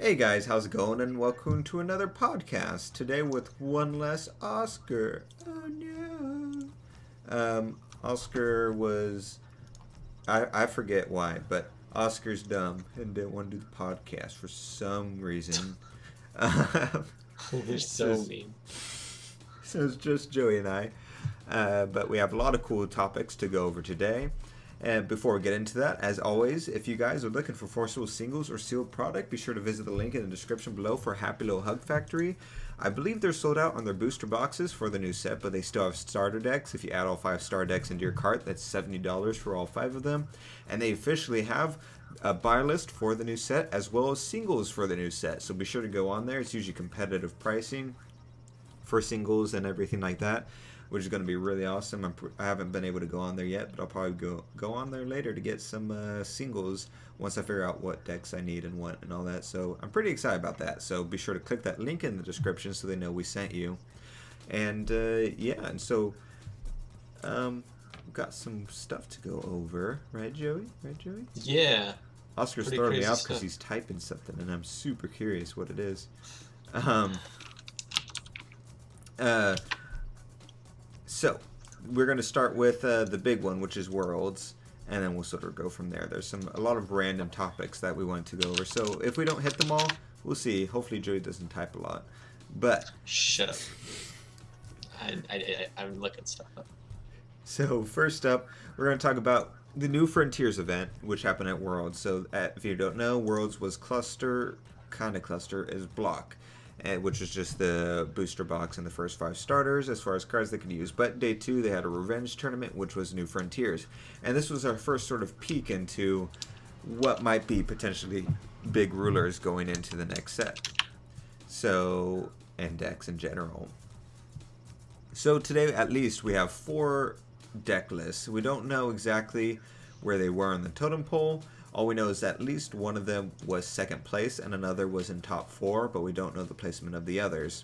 Hey guys, how's it going? And welcome to another podcast. Today with one less Oscar. Oh no. Oscar was I forget why, but Oscar's dumb and didn't want to do the podcast for some reason. You're so mean. So it's just Joey and I. But we have a lot of cool topics to go over today. And before we get into that, as always, if you guys are looking for forcible singles or sealed product, be sure to visit the link in the description below for Happy Little Hug Factory. I believe they're sold out on their booster boxes for the new set, but they still have starter decks. If you add all 5 star decks into your cart, that's $70 for all 5 of them. And they officially have a buy list for the new set, as well as singles for the new set. So be sure to go on there. It's usually competitive pricing for singles and everything like that, which is going to be really awesome. I haven't been able to go on there yet, but I'll probably go on there later to get some singles once I figure out what decks I need and what and all that. So I'm pretty excited about that. So be sure to click that link in the description so they know we sent you. And yeah, and so we've got some stuff to go over, right, Joey? Right, Joey? Yeah. Oscar's throwing me off because he's typing something, and I'm super curious what it is. So, we're going to start with the big one, which is Worlds, and then we'll sort of go from there. There's a lot of random topics that we want to go over, so if we don't hit them all, we'll see. Hopefully Joey doesn't type a lot. But shut up. I'm looking stuff up. So, first up, we're going to talk about the New Frontiers event, which happened at Worlds. So, if you don't know, Worlds was cluster is block, which is just the booster box and the first 5 starters as far as cards they could use. But day 2 they had a revenge tournament, which was New Frontiers, and this was our first sort of peek into what might be potentially big rulers going into the next set, so, and decks in general. So today at least we have 4 deck lists. We don't know exactly where they were on the totem pole. All we know is that at least one of them was second place and another was in top 4, but we don't know the placement of the others.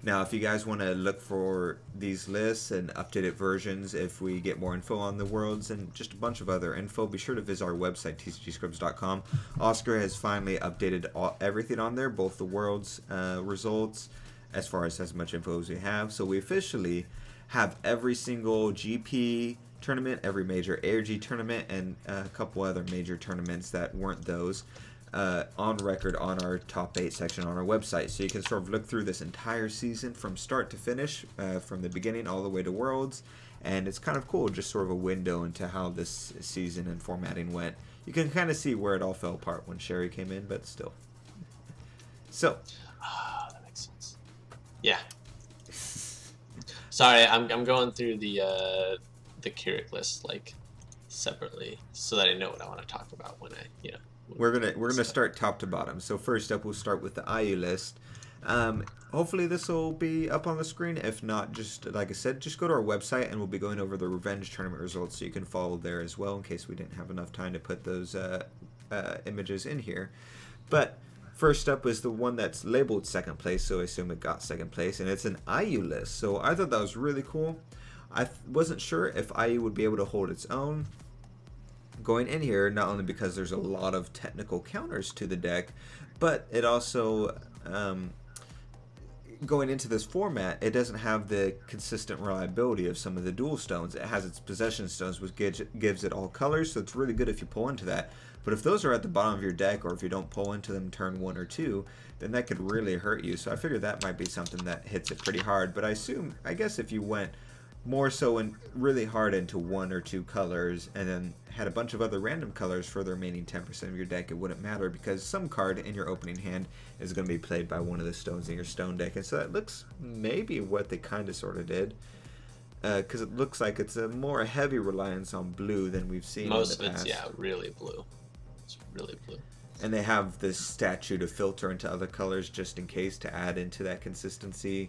Now, if you guys want to look for these lists and updated versions, if we get more info on the Worlds and just a bunch of other info, be sure to visit our website, tcgscribs.com. Oscar has finally updated everything on there, both the Worlds results, as far as much info as we have. So we officially have every single GP tournament, every major ARG tournament, and a couple other major tournaments that weren't those on record on our top 8 section on our website. So you can sort of look through this entire season from start to finish, from the beginning all the way to Worlds, and it's kind of cool, just sort of a window into how this season and formatting went. You can kind of see where it all fell apart when Sherry came in, but still. So. That makes sense. Yeah. Sorry, I'm going through the Keurig list like separately so that I know what I want to talk about when I we're gonna start top to bottom. So first up we'll start with the IU list. Hopefully this will be up on the screen. If not, just like I said, just go to our website and we'll be going over the revenge tournament results so you can follow there as well in case we didn't have enough time to put those images in here. But first up is the one that's labeled second place, so I assume it got second place, and it's an IU list. So I thought that was really cool. I wasn't sure if IU would be able to hold its own going in here, not only because there's a lot of technical counters to the deck, but it also, going into this format, it doesn't have the consistent reliability of some of the dual stones. It has its possession stones, which gives it all colors, so it's really good if you pull into that. But if those are at the bottom of your deck, or if you don't pull into them turn 1 or 2, then that could really hurt you. So I figured that might be something that hits it pretty hard. But I guess if you went more so and really hard into 1 or 2 colors and then had a bunch of other random colors for the remaining 10% of your deck, it wouldn't matter because some card in your opening hand is going to be played by one of the stones in your stone deck. And so that looks maybe what they kind of sort of did, because it looks like it's a more heavy reliance on blue than we've seen most in the of past. it's really blue. It's really blue. And they have this statue to filter into other colors just in case to add into that consistency.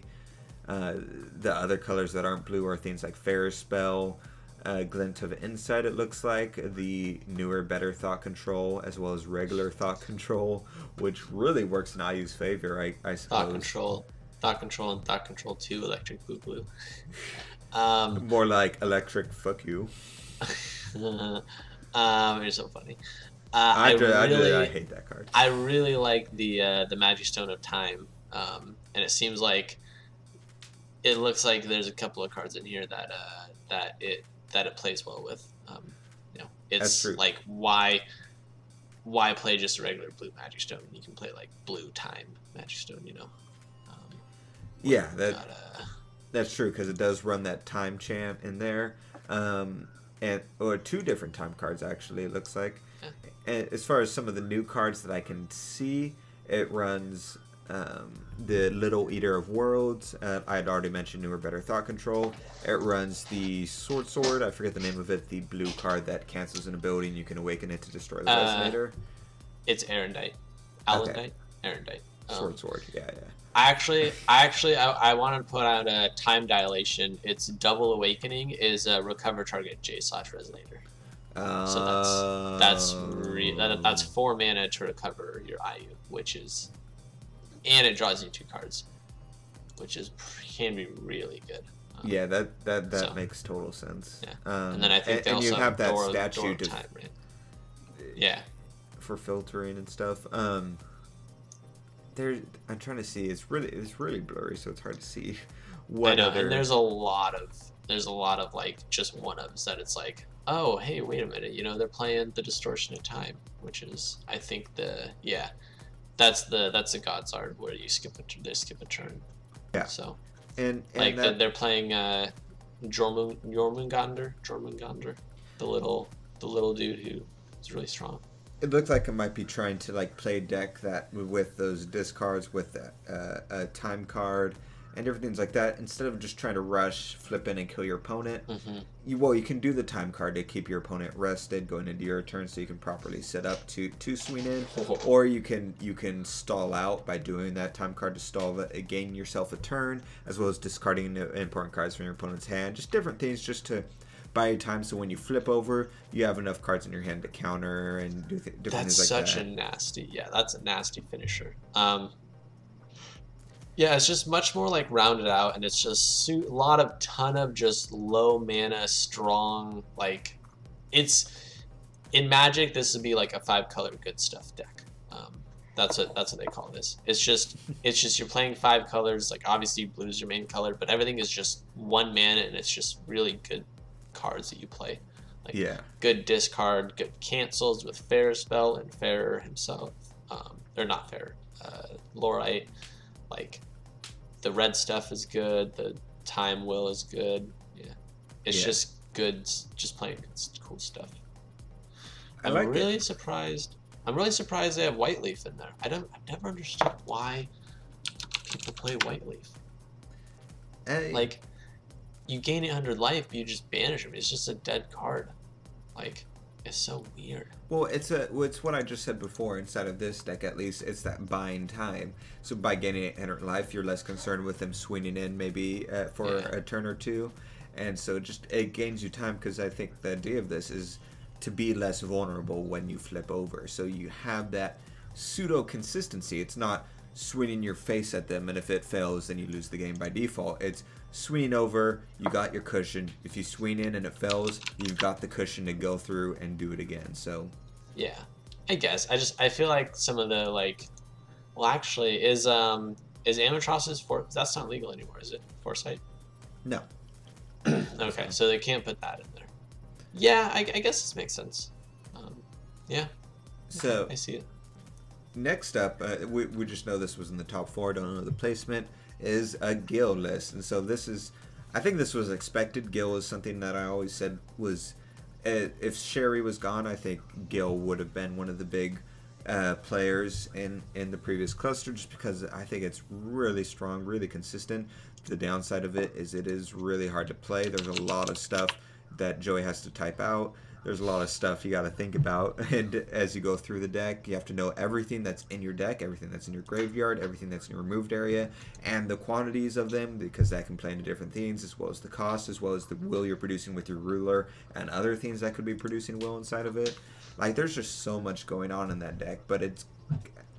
The other colors that aren't blue are things like Ferris Spell, Glint of Insight, it looks like, the newer, better Thought Control, as well as regular Thought Control, which really works in IU's favor, I suppose. Thought Control, and Thought Control 2, Electric Boo Blue. More like Electric Fuck You. You're so funny. I hate that card. I really like the Magic Stone of Time, and it seems like it looks like there's a couple of cards in here that it plays well with. You know, it's like why play just a regular blue Magic Stone when you can play like blue Time Magic Stone? You know. Yeah, that's true because it does run that time chant in there, or 2 different time cards actually. It looks like. Yeah. And as far as some of the new cards that I can see, it runs the Little Eater of Worlds. I had already mentioned Newer Better Thought Control. It runs the Sword. I forget the name of it. The blue card that cancels an ability and you can awaken it to destroy the Resonator. It's Erendite. Alendite? Okay. Erendite. Sword. Yeah. I wanted to put out a Time Dilation. Its double awakening is recover target J/Resonator. So that's 4 mana to recover your IU, and it draws you 2 cards, which can be really good. Yeah, that makes total sense. Yeah. And then I think they also you have that Door statue of Time, right? Yeah. For filtering and stuff. I'm trying to see. It's really blurry, so it's hard to see. I know, and there's a lot of like just one-ofs that it's like, oh, hey, wait a minute, they're playing the Distortion of Time, which is, I think that's the God's Art where they skip a turn. Yeah. So, and like they're playing Jormungandr, the little dude who is really strong. It looks like it might be trying to like play a deck that with those discards with a time card and everything's like that. Instead of just trying to rush, flip in and kill your opponent, you can do the time card to keep your opponent rested going into your turn, so you can properly set up to swing in, or you can stall out by doing that time card to stall gain yourself a turn, as well as discarding important cards from your opponent's hand. Just different things just to buy you time, so when you flip over, you have enough cards in your hand to counter and do different things like that. That's a nasty finisher. Yeah, it's just much more like rounded out, and it's just ton of just low mana, strong, like it's in Magic. This would be like a 5-color good stuff deck. That's what they call this. It's just you're playing 5 colors. Like obviously blue's your main color, but everything is just 1 mana, and it's just really good cards that you play. Like good discard, good cancels with Fair Spell and Fairer himself. They're not Fair. Lorite. Like the red stuff is good, the Time Will is good. Yeah, it's just good, just playing cool stuff. I'm really surprised they have White Leaf in there. I've never understood why people play White Leaf. Like you gain 800 life, but you just banish him. It's just a dead card. Like it's so weird. Well, it's what I just said before. Inside of this deck, at least, it's that buying time. So by gaining 800 life, you're less concerned with them swinging in maybe for a turn or 2, and so it gains you time, because I think the idea of this is to be less vulnerable when you flip over. So you have that pseudo consistency. It's not swinging your face at them, and if it fails, then you lose the game by default. It's swinging over, you got your cushion. If you swing in and it fails, you've got the cushion to go through and do it again. So yeah, I guess I feel like some of the actually is Amatros's that's not legal anymore, is it? Foresight? No. Okay, so they can't put that in there. Yeah, I guess this makes sense. Yeah. So okay, I see it. Next up, we just know this was in the top 4. Don't know the placement. Is a Gil list, and so I think this was expected. Gil is something that I always said was, if Sherry was gone, I think Gil would have been one of the big players in the previous cluster, just because I think it's really strong, really consistent. The downside of it is really hard to play. There's a lot of stuff that Joey has to type out. There's a lot of stuff you got to think about, and as you go through the deck, you have to know everything that's in your deck, everything that's in your graveyard, everything that's in your removed area, and the quantities of them, because that can play into different things, as well as the cost, as well as the will you're producing with your ruler, and other things that could be producing will inside of it. Like, there's just so much going on in that deck, but it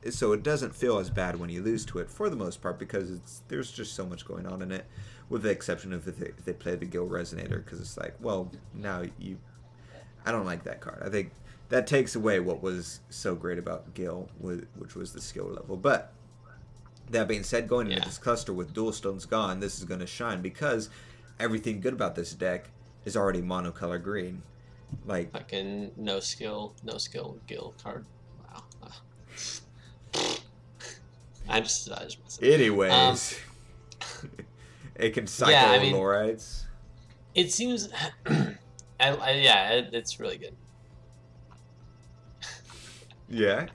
doesn't feel as bad when you lose to it, for the most part, because there's just so much going on in it, with the exception of if they play the Gil Resonator, because it's like, well, now I don't like that card. I think that takes away what was so great about Gil, which was the skill level. But that being said, going into this cluster with dual stones gone, this is going to shine because everything good about this deck is already monocolor green. Like fucking no skill Gil card. Wow. I just anyways, it can cycle Lorites. It seems, it's really good. Yeah.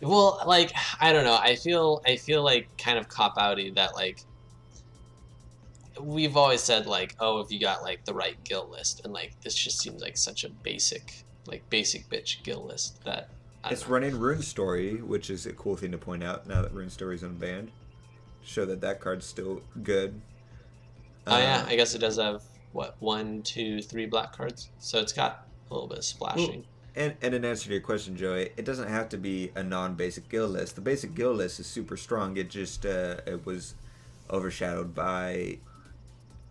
Well, like, I don't know. I feel like kind of cop-outy that, like, we've always said, like, oh, if you got, like, the right Gil list, and, like, this just seems like such a basic bitch Gil list that it's running Rune Story, which is a cool thing to point out now that Rune Story's unbanned. Show that card's still good. Oh yeah, I guess it does have what 1, 2, 3 black cards, so it's got a little bit of splashing. Well, and in answer to your question, Joey, it doesn't have to be a non-basic Gil list. The basic Gil list is super strong. It just it was overshadowed by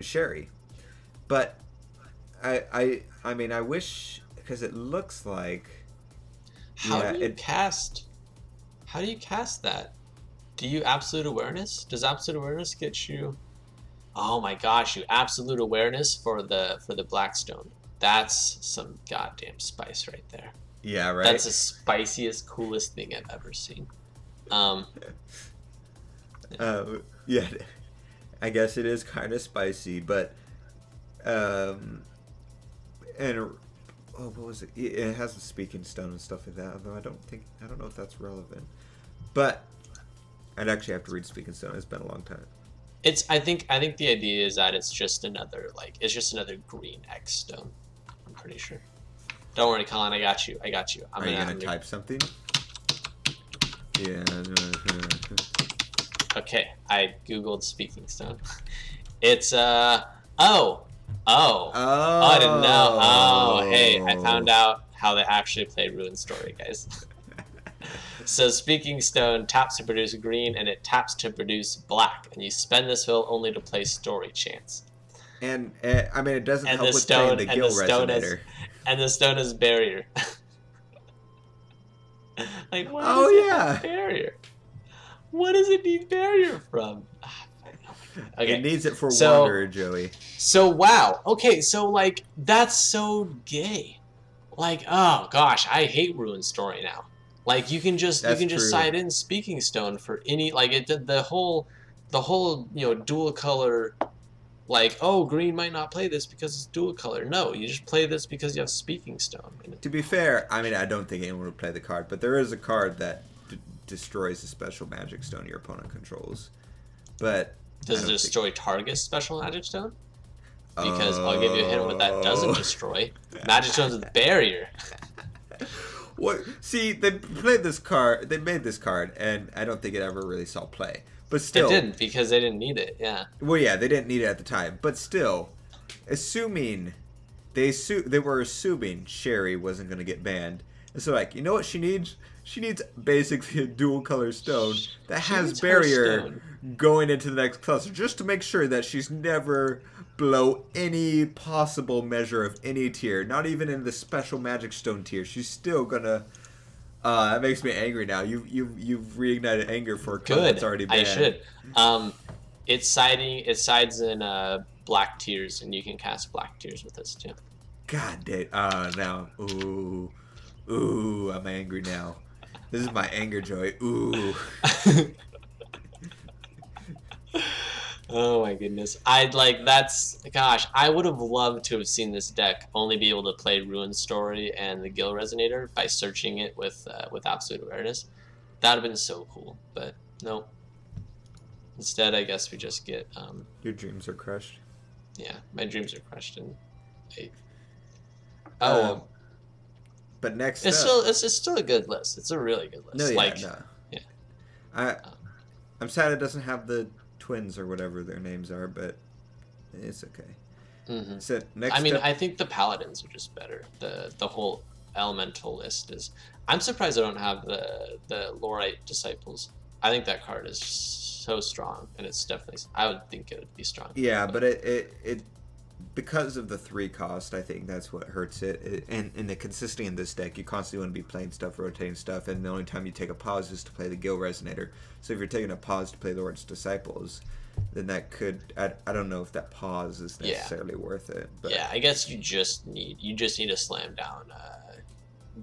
Sherry. But I mean I wish, because it looks like how do you cast that? Do you Absolute Awareness? Does Absolute Awareness get you? Oh my gosh, you Absolute Awareness for the Blackstone. That's some goddamn spice right there. Yeah, right. That's the spiciest, coolest thing I've ever seen. Yeah, I guess it is kind of spicy, but what was it? It has the Speaking Stone and stuff like that. Although I don't know if that's relevant. But I'd actually have to read Speaking Stone. It's been a long time. I think the idea is that it's just another green X stone. I'm pretty sure. Don't worry, Colin. I got you. Are you gonna type something? Yeah. Okay, I googled Speaking Stone. It's I didn't know. Oh, hey, I found out how they actually play Ruin Story, guys. So Speaking Stone taps to produce green, and it taps to produce black, and you spend this fill only to play Story Chance. And I mean, it doesn't help with playing the Gil Resonator. And the stone is barrier. Like, what is barrier? What does it need barrier from? Okay. It needs it for Wanderer, Joey. So wow. Okay, so like that's so gay. Like, oh gosh, I hate Ruin Story now. Like you can just side in Speaking Stone for any the whole dual color. Like, oh, green might not play this because it's dual color. No, you just play this because you have Speaking Stone. To be fair, I mean, I don't think anyone would play the card, but there is a card that destroys a special magic stone your opponent controls. But does it destroy target special magic stone? Because I'll give you a hint what that doesn't destroy. Magic stones with barrier. What? See, they played this card. They made this card, and I don't think it ever really saw play. But still, it didn't because they didn't need it. Yeah. Well, yeah, they didn't need it at the time. But still, assuming they were assuming Sherry wasn't going to get banned, and so like, you know what she needs? She needs basically a dual color stone that has barrier going into the next cluster, just to make sure that she's never below any possible measure of any tier, not even in the special magic stone tier. She's still gonna. That makes me angry now. You've reignited anger for a card that's already banned. I should. It sides in black tiers, and you can cast black tiers with this too. God damn. Now. Ooh, I'm angry now. This is my anger, Joey. Ooh. Oh my goodness. I would have loved to have seen this deck only be able to play Ruin Story and the Gil Resonator by searching it with Absolute Awareness. That would have been so cool, but no. Instead, I guess we just get... Your dreams are crushed. Yeah, my dreams are crushed. And but next it's still a good list. It's a really good list. No. I'm sad it doesn't have the twins or whatever their names are, but it's okay. Mm-hmm. So I think the paladins are just better. The whole elemental list is. I'm surprised I don't have the Lorite disciples. I think that card is so strong, and it's definitely. I would think it would be strong. Yeah, but because of the 3 cost, I think that's what hurts it. And the consistency in this deck, you constantly want to be playing stuff, rotating stuff, and the only time you take a pause is to play the Gil Resonator. So if you're taking a pause to play Lord's Disciples, then that could, I don't know if that pause is necessarily worth it. But yeah, I guess you just need to slam down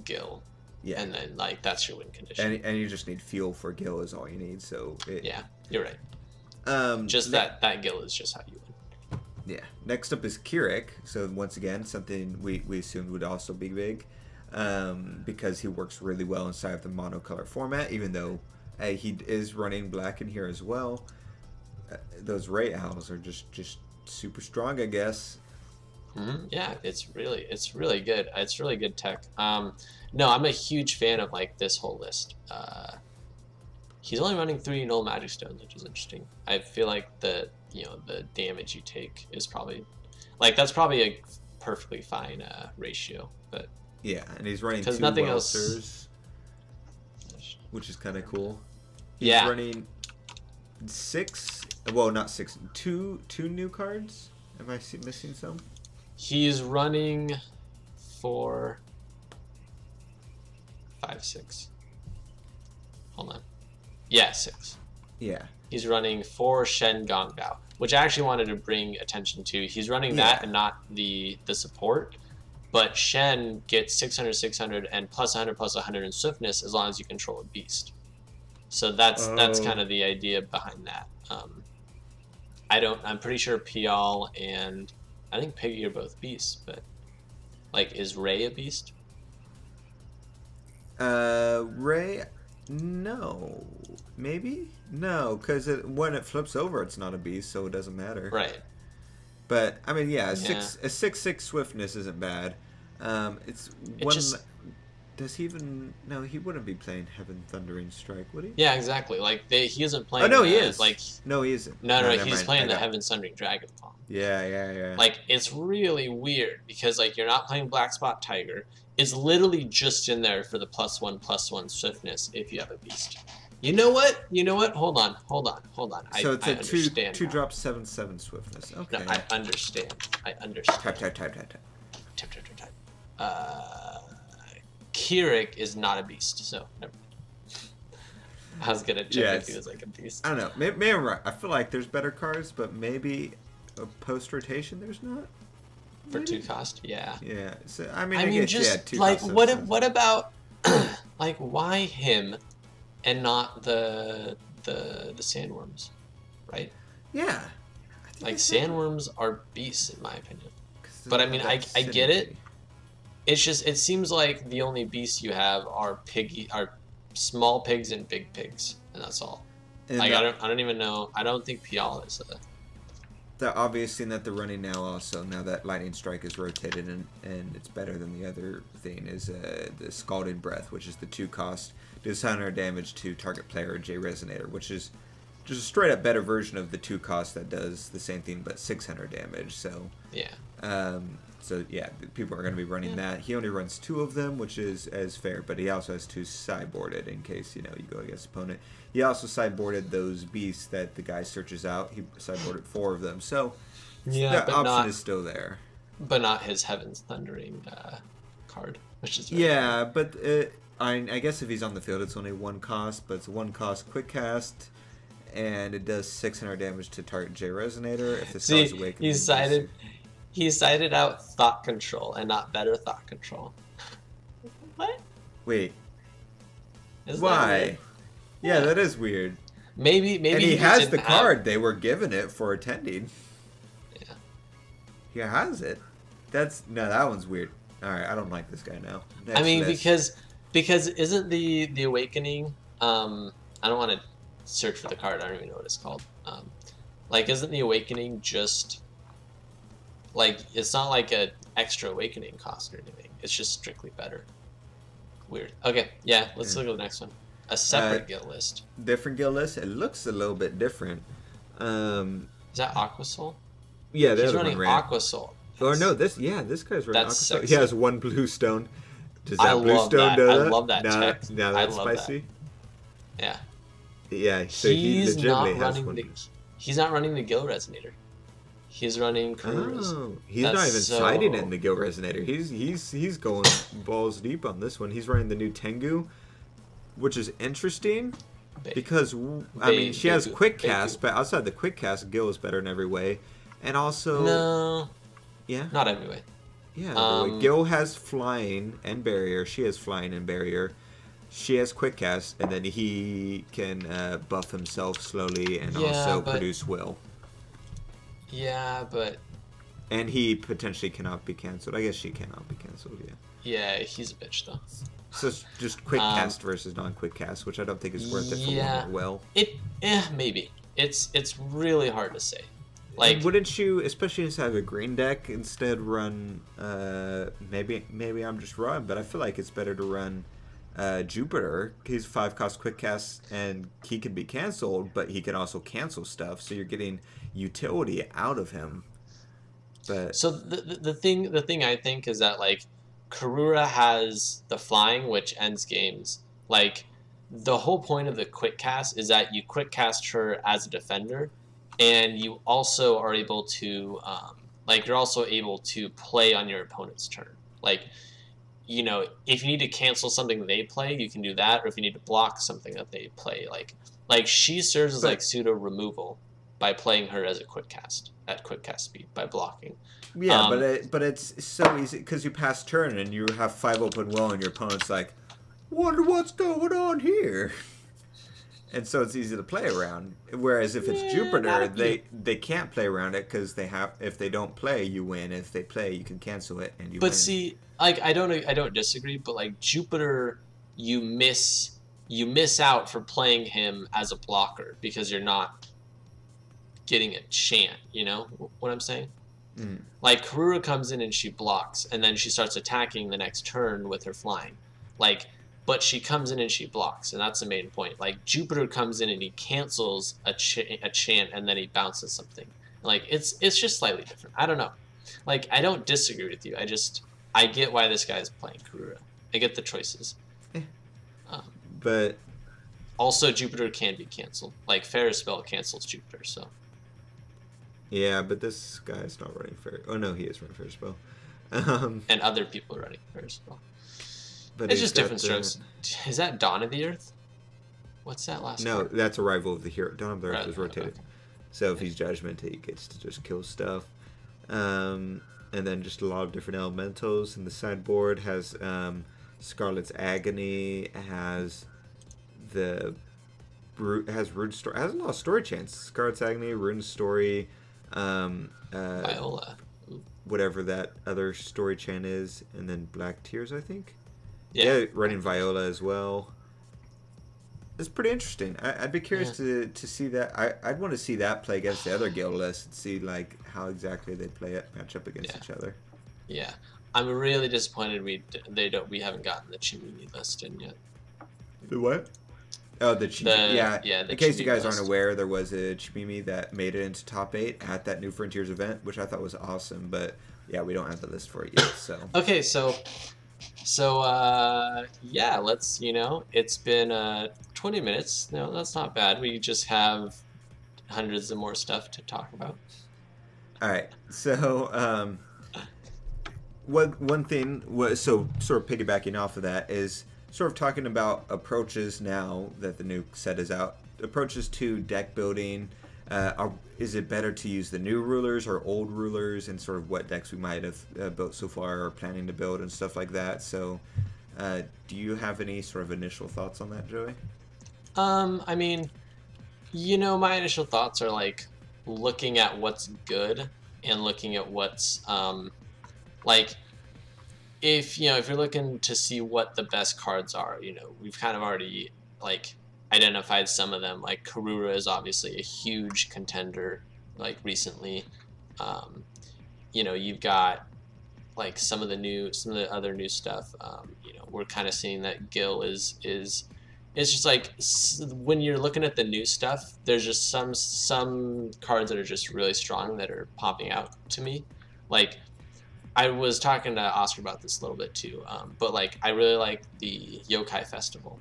Gil. Yeah. And then like that's your win condition. And you just need fuel for Gil is all you need. So yeah, you're right. Just that Gil is just how you win. Yeah. Next up is Keurig. So once again, something we assumed would also be big, because he works really well inside of the monocolor format. Even though he is running black in here as well. Those Ray Owls are just super strong, I guess. Yeah, it's really good. It's really good tech. No, I'm a huge fan of like this whole list. He's only running 3 null magic stones, which is interesting. I feel like the damage you take is probably that's probably a perfectly fine ratio. But yeah, and he's running 2 nothing Welters, which is kind of cool. He's yeah, running 6. Well, not 6. 2 new cards. Am I missing some? He's running 4, 5, 6. Hold on. Yeah, 6. Yeah. He's running 4 Shen Gong Dao, which I actually wanted to bring attention to. He's running that and not the support. But Shen gets 600, 600, and plus 100, plus 100 in swiftness as long as you control a beast. So that's kind of the idea behind that. I'm pretty sure Pial and I think Piggy are both beasts, but is Ray a beast? Ray, no, maybe no, because when it flips over, it's not a beast, so it doesn't matter. Right. But I mean, yeah, a 6/6 swiftness isn't bad. Does he even? No, he wouldn't be playing Heaven Thundering Strike, would he? Yeah, exactly. he isn't playing. Oh no, he is. No, he isn't. No, he's playing the Heaven Thundering Dragon Palm. Yeah. It's really weird because you're not playing Black Spot Tiger. It's literally just in there for the +1/+1 swiftness if you have a beast. You know what? Hold on. So it's a 2-drop 7/7 swiftness. Okay. No, I understand. Type. Keurig is not a beast, so never mind. I was gonna check if he was a beast. I don't know. Maybe I'm right. I feel like there's better cards, but maybe a post-rotation there's not. For 2 cost, yeah. Yeah. So I mean, just 2 like cost what about why him and not the sandworms, right? Yeah. Sandworms are beasts in my opinion. But I mean, I get it. It's just it seems like the only beasts you have are small pigs and big pigs, and that's all. And I don't even know. I don't think Pial is the obvious thing that they're running now also, now that Lightning Strike is rotated and it's better than the other thing, is the Scalding Breath, which is the 2 cost, does 100 damage to target player J Resonator, which is just a straight up better version of the 2 cost that does the same thing but 600 damage. So yeah. So yeah, people are going to be running that. He only runs 2 of them, which is as fair, but he also has 2 sideboarded in case you go against opponent. He also sideboarded those beasts that the guy searches out. He sideboarded 4 of them, so that option is still there. But not his Heaven's Thundering card, which is but I guess if he's on the field, it's only 1 cost, but it's a 1 cost quick cast, and it does 600 damage to target J Resonator if the Star's Awakening. He cited out Thought Control and not Better Thought Control. What? Wait. Why? Yeah, that is weird. Maybe. And he has the card. They were given it for attending. Yeah. He has it. That one's weird. All right, I don't like this guy now. Next because isn't the Awakening? I don't want to search for the card. I don't even know what it's called. Isn't the Awakening just it's not like an extra Awakening cost or anything. It's just strictly better. Weird. Okay, yeah. Let's look at the next one. A separate guild list. Different guild list. It looks a little bit different. Is that Aquasoul? Yeah, he's running Aquasoul. Or no, this guy's running Aquasoul. Sexy. He has 1 blue stone. Does that blue stone do that? I love that tech. Now that's spicy. That. Yeah. So he legitimately has 1. He's not running the Gil Resonator. He's running Karura's. Oh, he's not even citing it in the Gil Resonator. He's going balls deep on this one. He's running the new Tengu, which is interesting because I mean she has quick cast, but outside the quick cast, Gil is better in every way, and also not every way. Yeah, Gil has flying and barrier. She has flying and barrier. She has quick cast, and then he can buff himself slowly and also produce will. Yeah, but... And he potentially cannot be cancelled. I guess she cannot be cancelled, yeah. Yeah, he's a bitch, though. So it's just quick cast versus non-quick cast, which I don't think is worth it for one well. Maybe. It's really hard to say. Like, and wouldn't you, especially inside of a green deck, instead run... maybe I'm just wrong, but I feel like it's better to run... Jupiter. He's 5-cost quick cast, and he can be cancelled, but he can also cancel stuff. So you're getting utility out of him. But so the thing I think is that like Karura has the flying, which ends games. Like the whole point of the quick cast is that you quick cast her as a defender, and you also are able to you're also able to play on your opponent's turn. Like, you know, if you need to cancel something they play, you can do that, or if you need to block something that they play, like she serves as like pseudo removal by playing her as a quick cast at quick cast speed by blocking. Yeah, but it's so easy because you pass turn and you have 5 open well, and your opponent's like, wonder what's going on here, and so it's easy to play around. Whereas if it's Jupiter, they can't play around it because if they don't play, you win. If they play, you can cancel it and you win. But see, like I don't disagree, but like Jupiter, you miss out for playing him as a blocker because you're not getting a chant. You know what I'm saying? Mm. Like Karura comes in and she blocks, and then she starts attacking the next turn with her flying. But she comes in and she blocks, and that's the main point. Like Jupiter comes in and he cancels a chant, and then he bounces something. Like it's just slightly different. I don't know. Like I don't disagree with you. I get why this guy is playing Karura. I get the choices. But also Jupiter can be canceled. Like Ferris Spell cancels Jupiter, so. Yeah, but this guy's not running Ferris. Oh no, he is running Ferris Spell. And other people are running Ferris Spell. But it's just different strokes. Is that Dawn of the Earth? What's that last No, card? that's Arrival of the Hero. Dawn of the Earth is rotated. Okay. So if he's Judgment, he gets to just kill stuff. And then just a lot of different elementals. And the sideboard has Scarlet's Agony, has Rune Story. It has a lot of story chants. Scarlet's Agony, Rune Story, Viola. Whatever that other story chant is, and then Black Tears, I think. Yeah, running Viola as well. It's pretty interesting. I'd be curious to see that. I'd want to see that play against the other guild list and see like how exactly they play it, match up against each other. Yeah, I'm really disappointed we haven't gotten the Chimini list in yet. The what? Oh, the Chimimi. Yeah. In case you guys list. aren't aware, there was a Chimimi that made it into top 8 at that New Frontiers event, which I thought was awesome. But yeah, we don't have the list for it yet. So okay, so let's, it's been 20 minutes. No, that's not bad. We just have hundreds of more stuff to talk about. All right. So one thing was, so sort of piggybacking off of that, is sort of talking about approaches now that the new set is out. Approaches to deck building. Is it better to use the new rulers or old rulers, and sort of what decks we might have built so far or planning to build and stuff like that? So do you have any sort of initial thoughts on that, Joey? I mean, my initial thoughts are like looking at what's good and looking at what's like, if you're looking to see what the best cards are, we've kind of already like identified some of them. Like Karura is obviously a huge contender, like recently. You've got like some of the other new stuff. We're kind of seeing that Gil is it's just like when you're looking at the new stuff, there's just some cards that are just really strong that are popping out to me. Like I was talking to Oscar about this a little bit too, but like I really like the Yokai Festival.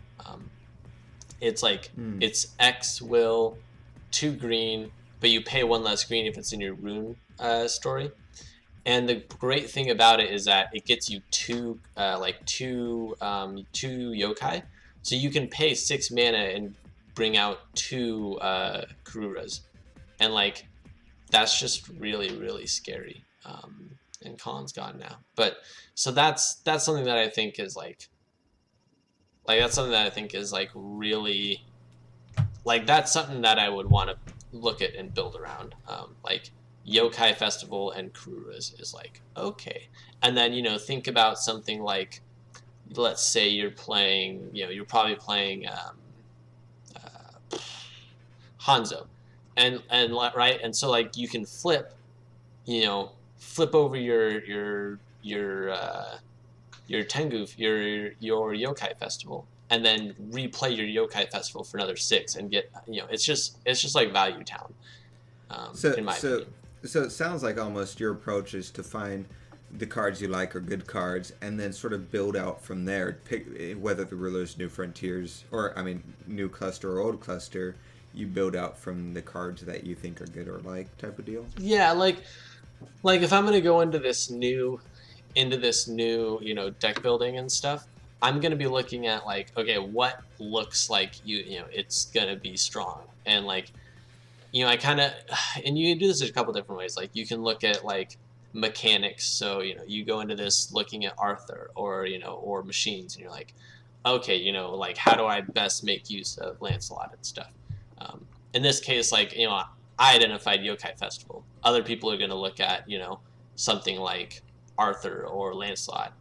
It's like it's X will 2 green but you pay 1 less green if it's in your rune story. And the great thing about it is that it gets you two yokai, so you can pay 6 mana and bring out 2 Kururas, and like that's just really really scary. And Colin's gone now, but so that's something that I think is like that's something that I think is like really like that's something that I would want to look at and build around. Like Yokai Festival and Kururas is like okay, and then you know think about something like, let's say you're playing, you know, you're probably playing Hanzo, and right, and so like you can flip, you know, flip over your Tengu, your Yokai Festival, and then replay your Yokai Festival for another 6 and get, you know, it's just like Value Town. In my opinion. So it sounds like almost your approach is to find the cards you like are good cards, and then sort of build out from there. Pick whether the ruler's New Frontiers, or I mean New Cluster or Old Cluster. You build out from the cards that you think are good or like, type of deal. Yeah, like if I'm gonna go into this new, you know, deck building and stuff, I'm gonna be looking at like, okay, what looks like you know it's gonna be strong, and like, you know, I kind of, and you can do this in a couple different ways. Like you can look at like mechanics, so you know you go into this looking at Arthur or you know or machines, and you're like, okay, you know, like how do I best make use of Lancelot and stuff. In this case, like, you know, I identified Yokai Festival. Other people are going to look at, you know, something like Arthur or Lancelot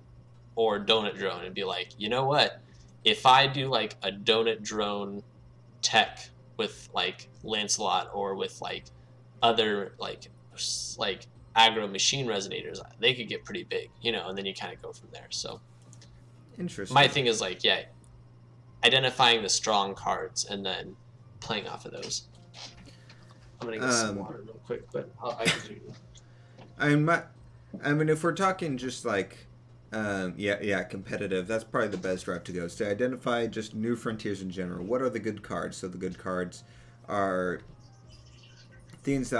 or Donut Drone and be like, you know what? If I do like a Donut Drone tech with like Lancelot or with like other like aggro machine resonators, they could get pretty big, you know, and then you kind of go from there. So interesting. My thing is like, yeah, identifying the strong cards and then playing off of those. I'm gonna get some water real quick, but I can do that. I mean, if we're talking just like, competitive, that's probably the best route to go. So identify just New Frontiers in general. What are the good cards? So the good cards are things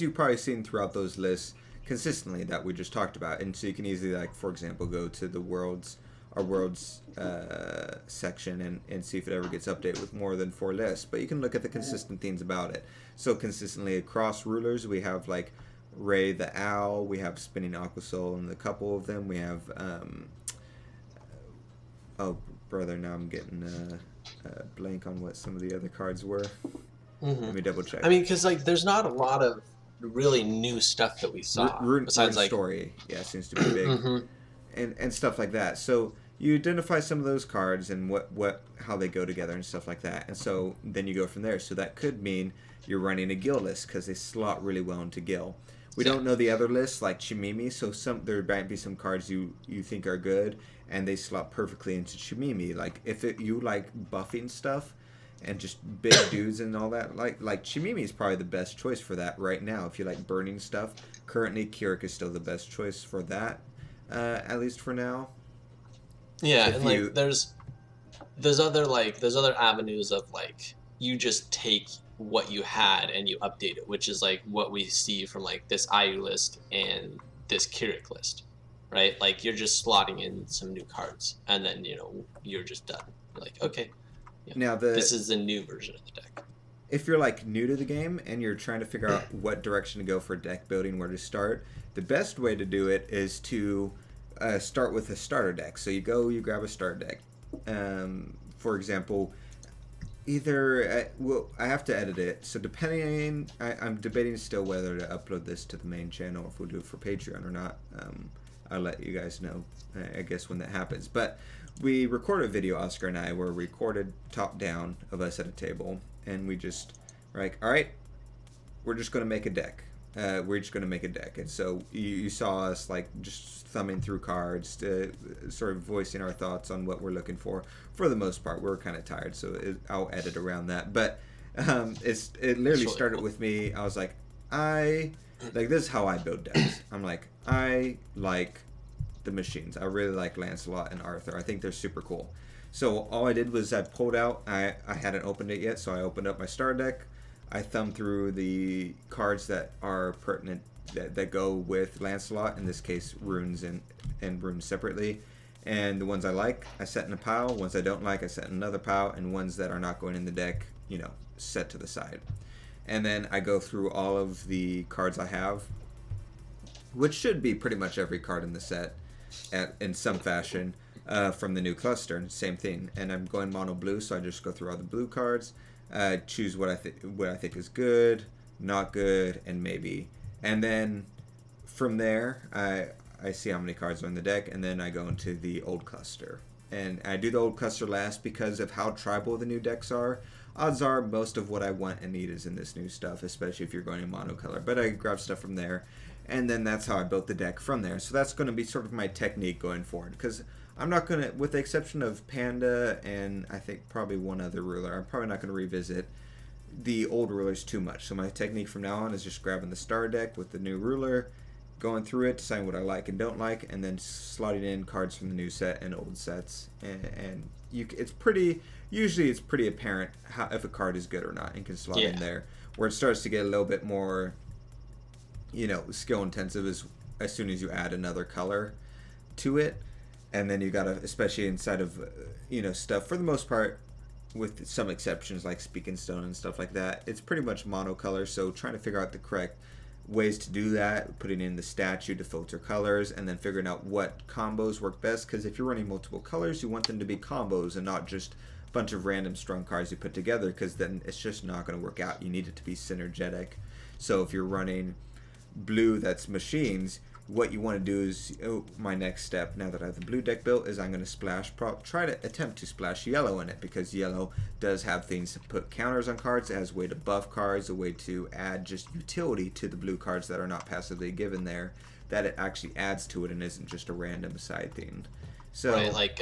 you've probably seen throughout those lists consistently that we just talked about, and so you can easily, like, for example, go to the worlds section and see if it ever gets updated with more than 4 lists. But you can look at the consistent themes about it. So consistently across rulers, we have like Ray the Owl, we have Spinning Aquasoul, and a couple of them we have. Oh brother, now I'm getting a blank on what some of the other cards were. Mm-hmm. Let me double check. I mean, because like there's not a lot of really new stuff that we saw besides like story. Yeah, seems to be big. Mm-hmm. And stuff like that. So you identify some of those cards and how they go together and stuff like that. And so then you go from there. So that could mean you're running a Gil list because they slot really well into Gil. We don't know the other lists like Chimimi, so there might be some cards you think are good and they slot perfectly into Chimimi. Like if you like buffing stuff and just big dudes and all that, like Chimimi is probably the best choice for that right now. If you like burning stuff, currently Kirik is still the best choice for that. At least for now. Yeah, and like there's other avenues of like you just take what you had and you update it, which is like what we see from like this IU list and this Kirik list, right? Like you're just slotting in some new cards and then you know you're just done. You're like, okay, you know, now this is the new version of the deck. If you're like new to the game and you're trying to figure out what direction to go for deck building, where to start, the best way to do it is to start with a starter deck. So you grab a starter deck. For example, I have to edit it. So I'm debating still whether to upload this to the main channel, if we'll do it for Patreon or not. I'll let you guys know, I guess, when that happens. But we recorded a video, Oscar and I, where we recorded top down of us at a table, and we just were like, all right, we're just going to make a deck. And so you saw us like just thumbing through cards, sort of voicing our thoughts on what we're looking for. For the most part, we're kind of tired, so I'll edit around that. But it literally started with me. I was like, this is how I build decks. I'm like, I like the machines. I really like Lancelot and Arthur. I think they're super cool. So all I did was I pulled out. I hadn't opened it yet, so I opened up my starter deck. I thumb through the cards that are pertinent, that go with Lancelot, in this case runes and runes separately. And the ones I like, I set in a pile. Ones I don't like, I set in another pile. And ones that are not going in the deck, you know, set to the side. And then I go through all of the cards I have, which should be pretty much every card in the set in some fashion, from the new cluster. Same thing. And I'm going mono blue, so I just go through all the blue cards, choose what I think is good, not good, and maybe. And then from there, I see how many cards are in the deck, and then I go into the old cluster. And I do the old cluster last because of how tribal the new decks are. Odds are most of what I want and need is in this new stuff, especially if you're going in monocolor. But I grab stuff from there, and then that's how I built the deck from there. So that's going to be sort of my technique going forward, because I'm not going to, with the exception of Panda and I think probably one other ruler, I'm probably not going to revisit the old rulers too much. So my technique from now on is just grabbing the star deck with the new ruler, going through it, deciding what I like and don't like, and then slotting in cards from the new set and old sets. And it's pretty apparent how, if a card is good or not, and can slot in there. Where it starts to get a little bit more, you know, skill intensive is as soon as you add another color to it. And then you gotta, especially inside of, you know, stuff, for the most part, with some exceptions like Speaking Stone and stuff like that, it's pretty much monocolor. So trying to figure out the correct ways to do that, putting in the statue to filter colors, and then figuring out what combos work best, because if you're running multiple colors, you want them to be combos and not just a bunch of random strong cards you put together, because then it's just not going to work out. You need it to be synergetic. So if you're running blue that's machines, what you want to do is, my next step, now that I have the blue deck built, is I'm going to try to attempt to splash yellow in it, because yellow does have things to put counters on cards. It has a way to buff cards, a way to add just utility to the blue cards that are not passively given there, that it actually adds to it and isn't just a random side thing. So right, like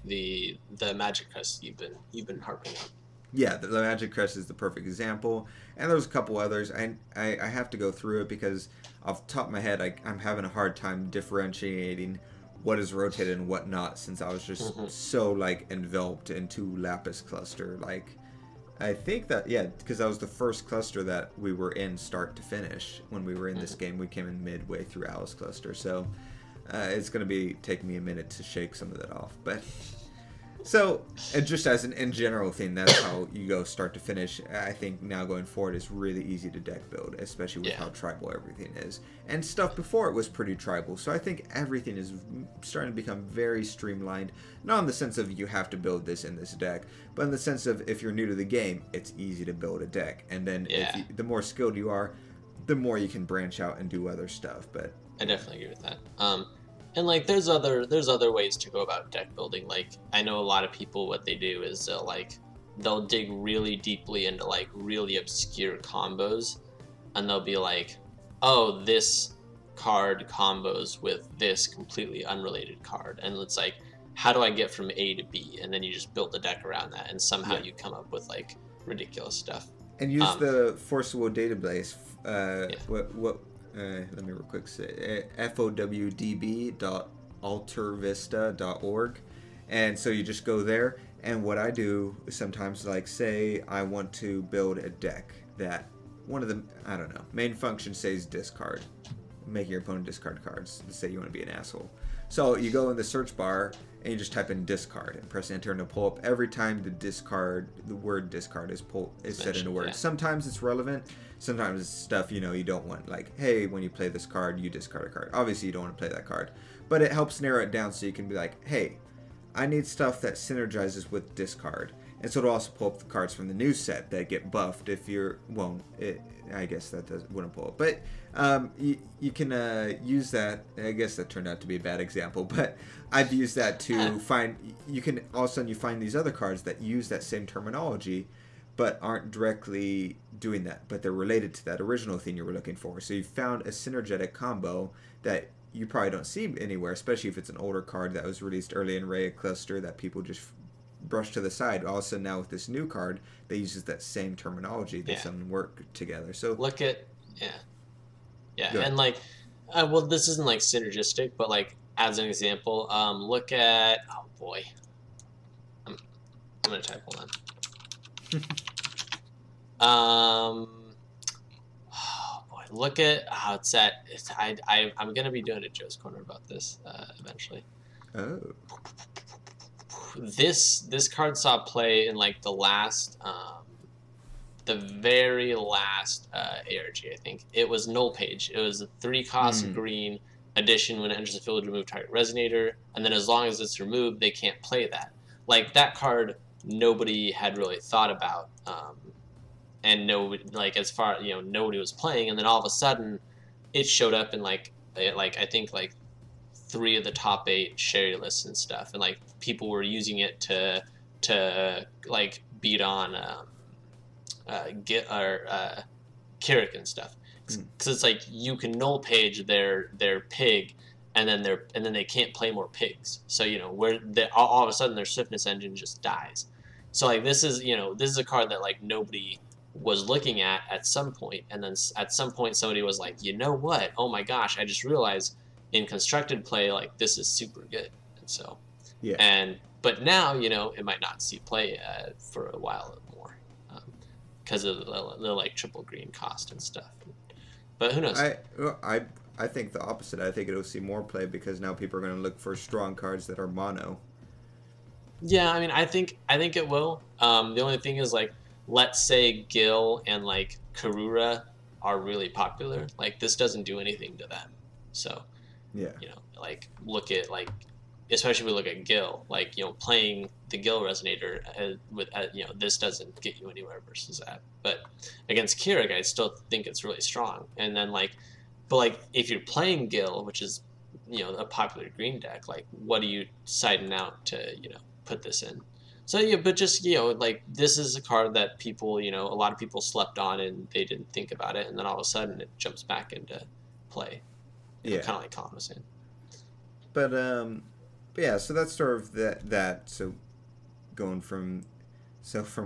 the Magic Crest you've been harping on. Yeah, the Magic Crest is the perfect example, and there's a couple others. I have to go through it because off the top of my head, I'm having a hard time differentiating what is rotated and what not, since I was just so like enveloped into Lapis cluster. Like, I think that, yeah, because that was the first cluster that we were in start to finish when we were in this game. We came in midway through Alice cluster, so it's going to be taking me a minute to shake some of that off, but. So, just as an in general thing, that's how you go start to finish. I think now going forward is really easy to deck build, especially with how tribal everything is. And stuff before it was pretty tribal, so I think everything is starting to become very streamlined. Not in the sense of you have to build this in this deck, but in the sense of if you're new to the game, it's easy to build a deck. And then the more skilled you are, the more you can branch out and do other stuff. But I definitely agree with that. And like there's other ways to go about deck building. Like I know a lot of people, what they do is they'll dig really deeply into like really obscure combos, and they'll be like, oh, this card combos with this completely unrelated card, and it's like, how do I get from A to B? And then you just build the deck around that, and somehow you come up with like ridiculous stuff. And use the Forcible database. Let me real quick say fowdb.altervista.org, and so you just go there. And what I do is sometimes, like, say I want to build a deck that one of the main function says discard, make your opponent discard cards. Let's say you want to be an asshole. So you go in the search bar and you just type in discard and press enter, and it'll pull up every time the word discard is said in a word. Sometimes it's relevant. Sometimes it's stuff, you don't want, like, hey, when you play this card, you discard a card. Obviously, you don't want to play that card. But it helps narrow it down so you can be like, hey, I need stuff that synergizes with discard. And so it'll also pull up the cards from the new set that get buffed if you're, I guess that wouldn't pull up. But you can use that. I guess that turned out to be a bad example, but I've used that to find, you can, all of a sudden you find these other cards that use that same terminology, but aren't directly doing that, but they're related to that original thing you were looking for. So you found a synergetic combo that you probably don't see anywhere, especially if it's an older card that was released early in Raya Cluster that people just brush to the side. Also now with this new card that uses that same terminology that some work together. So look at and like well, this isn't like synergistic, but like as an example, look at I'm gonna type, hold on. Oh boy, look at how it's at. I'm gonna be doing a Joe's Corner about this eventually. Oh. This card saw play in like the very last ARG. I think it was Null Page. It was a 3-cost green addition. When it enters the field, remove target resonator, and then as long as it's removed, they can't play that. Like that card, nobody had really thought about. And nobody, like, as far, nobody was playing, and then all of a sudden it showed up in like I think like 3 of the top 8 sherry lists and stuff, and like people were using it to like beat on Kirik and stuff, because it's like you can null page their pig, and then they can't play more pigs, so where all of a sudden their swiftness engine just dies. So like this is a card that like nobody was looking at some point, and then at some point somebody was like, you know what, oh my gosh, I just realized in constructed play, like, this is super good. And so but now it might not see play for a while more because of the like triple green cost and stuff, but who knows. I think the opposite. I think it'll see more play because now people are going to look for strong cards that are mono. Yeah, I mean, I think it will. The only thing is, like, let's say Gil and like Karura are really popular. Like this doesn't do anything to them. So like look at like, especially if we look at Gil, like playing the Gil resonator with this doesn't get you anywhere versus that. But against Kirik, I still think it's really strong. And then but if you're playing Gil, which is a popular green deck, like what are you siding out to put this in? So but just like this is a card that people a lot of people slept on and they didn't think about it, and then all of a sudden it jumps back into play. Kind of like Colin was saying. But yeah, so that's sort of that. So going from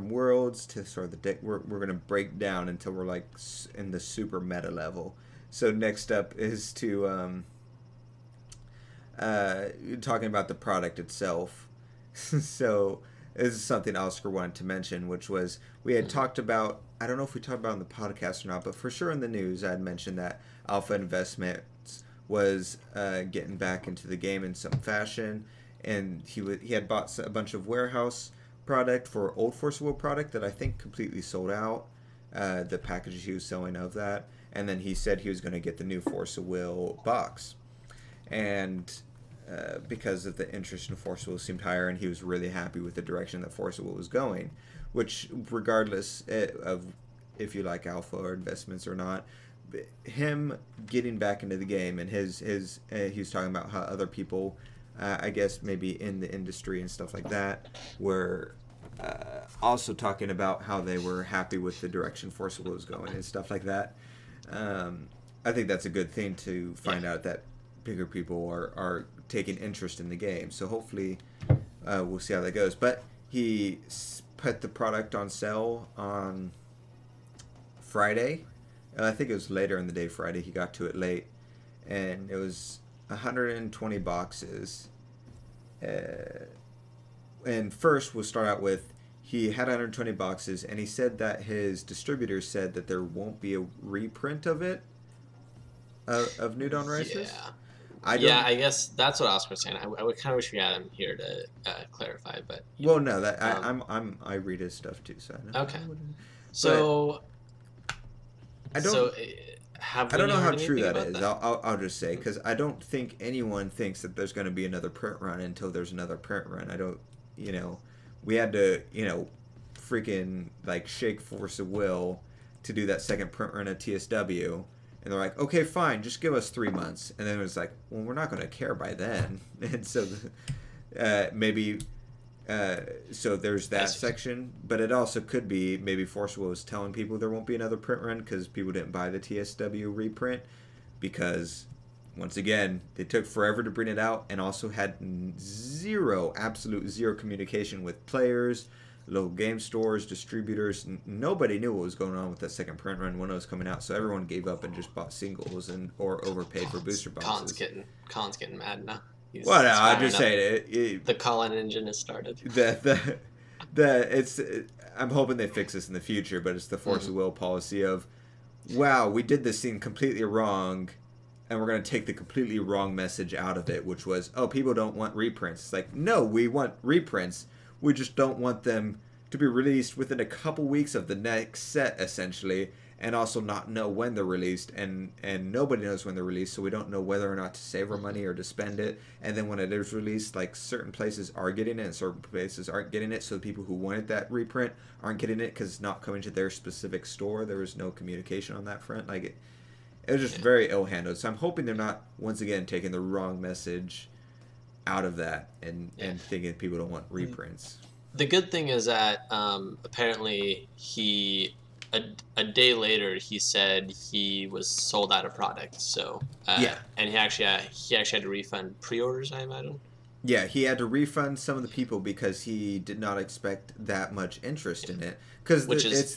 Worlds to sort of the deck, we're gonna break down until we're like in the super meta level. So next up is to talking about the product itself. So this is something Oscar wanted to mention, which was we had talked about, I don't know if we talked about on the podcast or not, but for sure in the news I had mentioned that Alpha Investments was getting back into the game in some fashion, and he had bought a bunch of warehouse product for old Force of Will product that I think completely sold out, the packages he was selling of that, and then he said he was going to get the new Force of Will box, and because of the interest in Force of Will seemed higher, and he was really happy with the direction that Force of Will was going, which regardless of if you like Alpha or investments or not, him getting back into the game, and he was talking about how other people, I guess maybe in the industry and stuff like that, were also talking about how they were happy with the direction Force of Will was going and stuff like that. I think that's a good thing to find out that bigger people are taking interest in the game. So hopefully we'll see how that goes. But he put the product on sale on Friday. I think it was later in the day Friday. He got to it late. And it was 120 boxes. And first we'll start out with, he had 120 boxes, and he said that his distributor said that there won't be a reprint of it, of New Dawn Races. Yeah. I guess that's what Oscar was saying. I would kind of wish we had him here to clarify, but well, no, that I read his stuff too, so I know. Okay. So I don't know how true that is. I'll just say, because I don't think anyone thinks that there's going to be another print run until there's another print run. I don't, we had to, freaking like shake Force of Will to do that second print run at TSW. And they're like, okay, fine, just give us 3 months. And then it was like, well, we're not going to care by then. And so maybe, so there's that section. But it also could be maybe Force Will was telling people there won't be another print run because people didn't buy the TSW reprint. Because, once again, they took forever to bring it out and also had absolute zero communication with players, local game stores, distributors. Nobody knew what was going on with that second print run when it was coming out, so everyone gave up and just bought singles or overpaid for booster boxes. Colin's getting mad now. Well, no, I'm just saying the Colin engine has started. I'm hoping they fix this in the future, but it's the force of will policy of, wow, we did this thing completely wrong, and we're going to take the completely wrong message out of it, which was, oh, people don't want reprints. It's like, no, we want reprints. We just don't want them to be released within a couple weeks of the next set, essentially, and also not know when they're released, and nobody knows when they're released, so we don't know whether or not to save our money or to spend it. And then when it is released, like, certain places are getting it and certain places aren't getting it, so the people who wanted that reprint aren't getting it because it's not coming to their specific store. There was no communication on that front. Like, it was just very ill-handled. So I'm hoping they're not, once again, taking the wrong message out of that and thinking people don't want reprints. The good thing is that apparently a day later he said he was sold out of product. So and he actually had to refund pre-orders, I imagine. Yeah, he had to refund some of the people because he did not expect that much interest in it. Because it's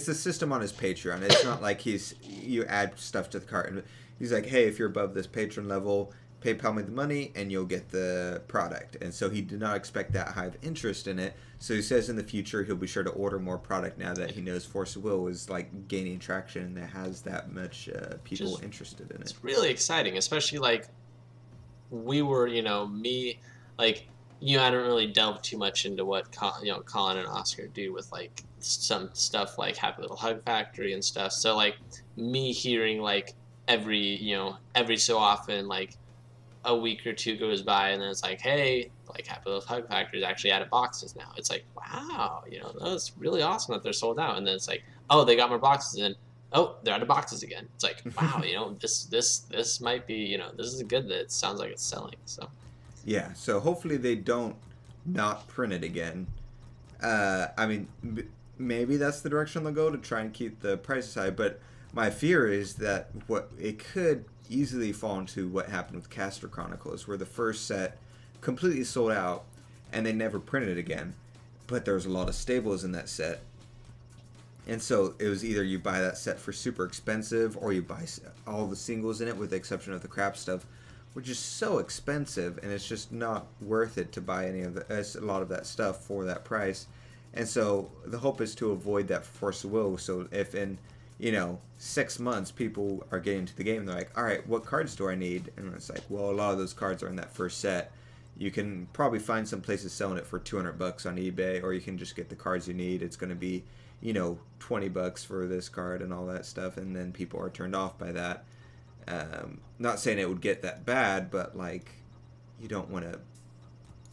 the system on his Patreon. It's not like you add stuff to the cart and he's like, hey, if you're above this patron level, PayPal me the money and you'll get the product. And so he did not expect that high of interest in it. So he says in the future he'll be sure to order more product now that he knows Force of Will is like gaining traction and that has that much people interested in it. It's really exciting, especially like we were, me, like I don't really delve too much into what Colin and Oscar do with like some stuff like Happy Little Hug Factory and stuff. So like me hearing like every so often, like a week or two goes by and then it's like, hey, like Happy Little Hug Factory is actually out of boxes now. It's like, wow, that's really awesome that they're sold out. And then it's like, oh, they got more boxes in. Oh, they're out of boxes again. It's like, wow, this might be, this is good that it sounds like it's selling. So yeah, so hopefully they don't not print it again. I mean, maybe that's the direction they'll go to try and keep the prices high, but my fear is that what it could easily fall into what happened with Castor Chronicles, where the first set completely sold out and they never printed it again, but there was a lot of stables in that set, and so it was either you buy that set for super expensive or you buy all the singles in it with the exception of the crap stuff, which is so expensive, and it's just not worth it to buy a lot of that stuff for that price. And so the hope is to avoid that Force of Will. So if in 6 months people are getting to the game, they're like, all right, what cards do I need? And it's like, well, a lot of those cards are in that first set. You can probably find some places selling it for $200 on eBay, or you can just get the cards you need. It's going to be $20 for this card and all that stuff, and then people are turned off by that. Not saying it would get that bad, but like, you don't want to.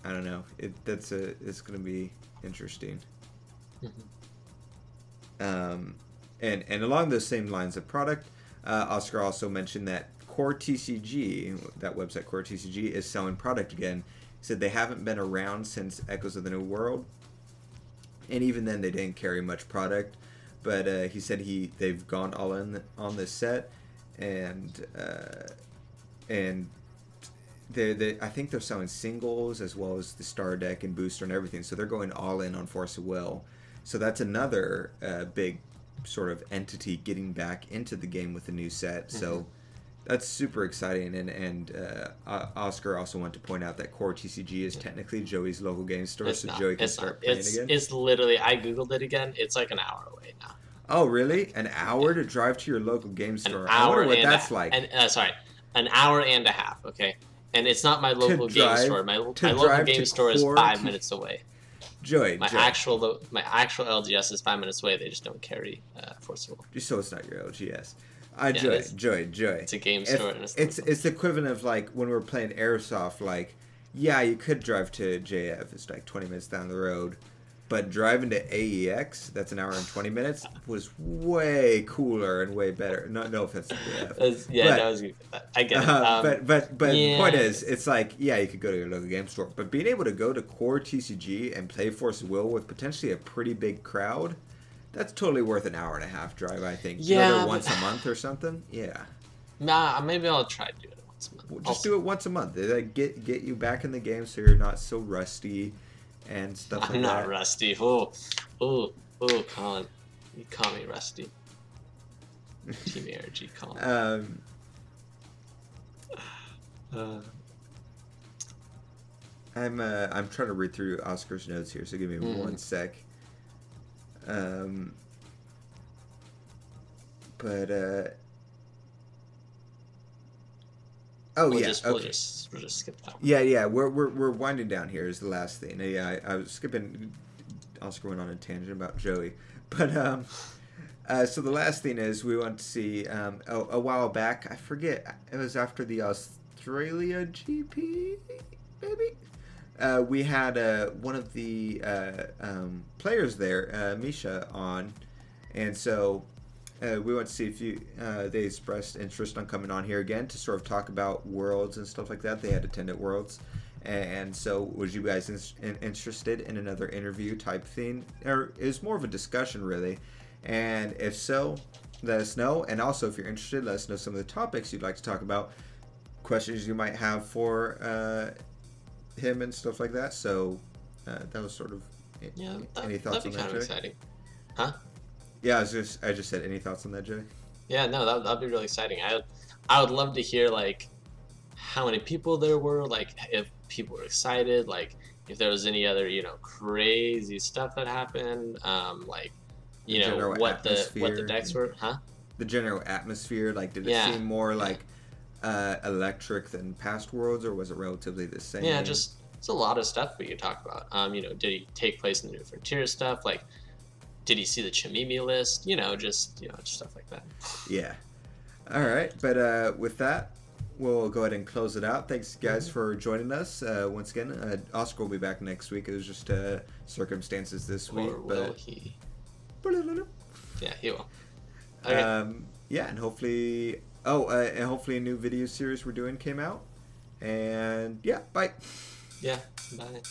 I don't know. It's going to be interesting. And along those same lines of product, Oscar also mentioned that Core TCG, that website Core TCG, is selling product again. He said they haven't been around since Echoes of the New World, and even then they didn't carry much product. But he said they've gone all in on this set, and they I think they're selling singles as well as the star deck and booster and everything. So they're going all in on Force of Will. So that's another big sort of entity getting back into the game with a new set. So that's super exciting. And Oscar also wanted to point out that Core TCG is technically Joey's local game store, so Joey can start playing again. It's literally, I googled it again. It's like an hour away now. Oh, really? An hour to drive to your local game store? An hour, I wonder what that's like. An hour and a half. Okay, and it's not my local game store. My local game store is 5 minutes away. Joey, my actual LGS is 5 minutes away. They just don't carry Force of Will. Just so it's not your LGS. Joey. It's a game store. It's the equivalent of like when we're playing Airsoft. Like, yeah, you could drive to JF. It's like 20 minutes down the road. But driving to AEX, that's an hour and 20 minutes, was way cooler and way better. No offense to JF. I get it. But the point is, it's like, yeah, you could go to your local game store. But being able to go to Core TCG and play Force of Will with potentially a pretty big crowd, that's totally worth an hour and a half drive, I think. Yeah. Go there once a month or something? Yeah. Nah, maybe I'll try to do it once a month. Well, just do it once a month. Get you back in the game so you're not so rusty and stuff like that. I'm not rusty. Oh, Colin. You call me rusty. Team ARG, Colin. I'm trying to read through Oscar's notes here, so give me one sec. Um, but oh We'll yeah, just okay. we'll just skip that one. Yeah. We're winding down here. Is the last thing. Yeah, I was skipping. Oscar went on a tangent about Joey, but so the last thing is we went to see a while back. I forget. It was after the Australia GP, maybe. We had one of the players there, Misha, on, and so we went to see if they expressed interest on coming on here again to sort of talk about Worlds and stuff like that. They had attended Worlds, and so was you guys interested in another interview type thing, or is more of a discussion really? And if so, let us know. And also, if you're interested, let us know some of the topics you'd like to talk about, questions you might have for him and stuff like that. So that was sort of any thoughts on that, kind of Joey? exciting, huh? Yeah, I just said any thoughts on that, Joey? Yeah, no, that'd be really exciting. I would love to hear like how many people there were, like if people were excited, like if there was any other crazy stuff that happened, like The general what the atmosphere, decks were, huh? the general atmosphere, like did it Yeah, seem more yeah. like electric than past Worlds, or was it relatively the same? Yeah, just it's a lot of stuff we could talk about. Did he take place in the New Frontier stuff? Like, did he see the Chamimi list? Just stuff like that. Yeah. All right, but with that, we'll go ahead and close it out. Thanks, guys, for joining us once again. Oscar will be back next week. It was just circumstances this week, Or will he? Yeah, he will. Okay. Yeah, and hopefully, hopefully a new video series we're doing came out. And yeah, bye. Yeah. Bye.